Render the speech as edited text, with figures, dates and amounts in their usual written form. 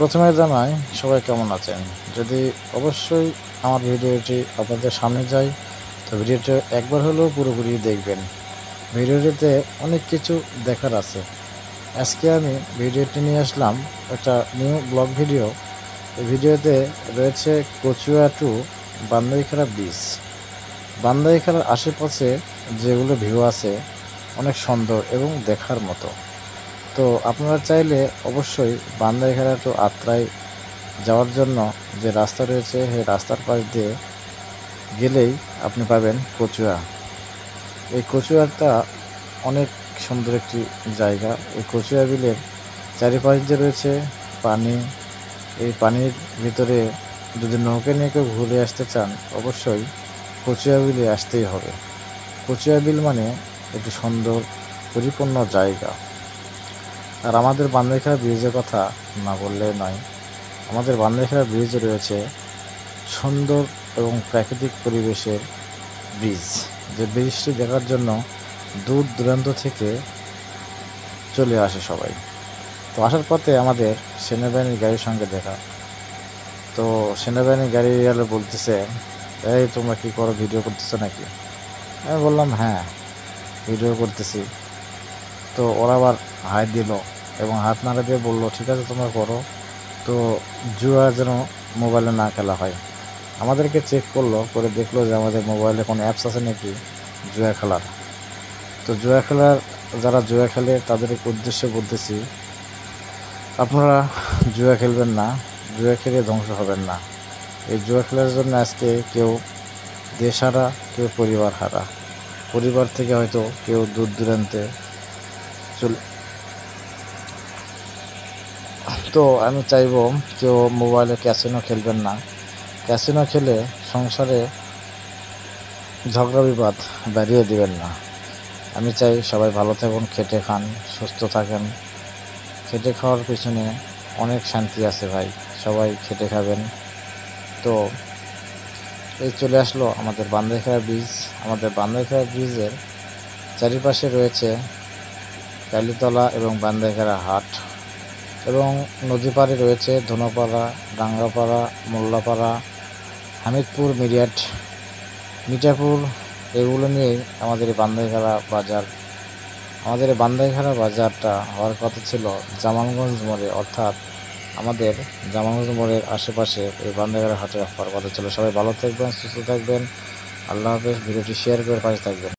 প্রথমে জানাই সবাই কেমন আছেন। যদি অবশ্যই আমার ভিডিওটি আপনাদের সামনে যায় তো ভিডিওটি একবার হলেও পুরোপুরি দেখবেন। ভিডিওটিতে অনেক কিছু দেখার আছে। আজকে আমি ভিডিওটি নিয়ে আসলাম একটা নিউ ব্লগ ভিডিও। এই ভিডিওতে রয়েছে কচুয়া টু বান্দাইখাড়া ব্রিজ। বান্দাইখাড়ার আশেপাশে যেগুলো ভিউ আছে অনেক সুন্দর এবং দেখার মতো। তো আপনারা চাইলে অবশ্যই বান্দাইখাড়া টু আত্রাই যাওয়ার জন্য যে রাস্তা রয়েছে সেই রাস্তার পাশ দিয়ে গেলেই আপনি পাবেন কচুয়া। এই কচুয়াটা অনেক সুন্দর একটি জায়গা। এই কচুয়া বিলের চারিপাশ দিয়ে রয়েছে পানি। এই পানির ভিতরে যদি নৌকা নিয়ে কেউ ঘুরে আসতে চান অবশ্যই কচুয়া বিলে আসতেই হবে। কচুয়া বিল মানে একটি সুন্দর পরিপূর্ণ জায়গা। আর আমাদের বান্দাইখাড়া ব্রিজের কথা না বললে নয়। আমাদের বান্দাইখাড়া ব্রিজে রয়েছে সুন্দর এবং প্রাকৃতিক পরিবেশের ব্রিজ, যে ব্রিজটি দেখার জন্য দূর দূরান্ত থেকে চলে আসে সবাই। তো আসার পথে আমাদের সেনাবাহিনীর গাড়ির সঙ্গে দেখা। তো সেনাবাহিনীর গাড়ি এলে বলতেছে, এই তোমরা কী করো, ভিডিও করতেছো নাকি? আমি বললাম হ্যাঁ ভিডিও করতেছি। তো ওরা আবার হাত দিল এবং হাত নাড়া দিয়ে বললো ঠিক আছে তোমরা করো, তো জুয়া যেন মোবাইলে না খেলা হয়। আমাদেরকে চেক করলো, করে দেখলো যে আমাদের মোবাইলে কোনো অ্যাপস আছে নাকি জুয়া খেলার। তো জুয়া খেলার যারা জুয়া খেলে তাদের উদ্দেশ্যে বলতেছি, আপনারা জুয়া খেলবেন না, জুয়া খেলে ধ্বংস হবেন না। এই জুয়া খেলার জন্য আজকে কেউ দেশ হারা, কেউ পরিবার হারা। পরিবার থেকে হয়তো কেউ দূর দূরান্তে চলে। তো আমি চাইবো কেউ মোবাইলে ক্যাসিনো খেলবেন না। ক্যাসিনো খেলে সংসারে ঝগড়া বিবাদ বাড়িয়ে দিবেন না। আমি চাই সবাই ভালো থাকুন, খেটে খান, সুস্থ থাকেন। খেটে খাওয়ার পিছনে অনেক শান্তি আছে ভাই, সবাই খেটে খাবেন। তো এই চলে আসলো আমাদের বান্দাইখাড়া ব্রিজ। আমাদের বান্দাইখাড়া ব্রিজের চারিপাশে রয়েছে কালীতলা এবং বান্দাইখাড়া হাট, এবং নদী পাড়ে রয়েছে ধনপাড়া, ডাঙ্গাপাড়া, মোল্লাপাড়া, হামিদপুর, মিঠাপুর। এগুলো নিয়েই আমাদের এই বান্দাইখাড়া বাজার। আমাদের এই বান্দাইখাড়া বাজারটা হওয়ার কথা ছিল জামালগঞ্জ মোড়ে, অর্থাৎ আমাদের জামালগঞ্জ মোড়ের আশেপাশে এই বান্দাইখাড়া হাটে হওয়ার কথা ছিল। সবাই ভালো থাকবেন, সুস্থ থাকবেন। আল্লাহ হাফেজ। ভিডিওটি শেয়ার করে পাশে থাকবেন।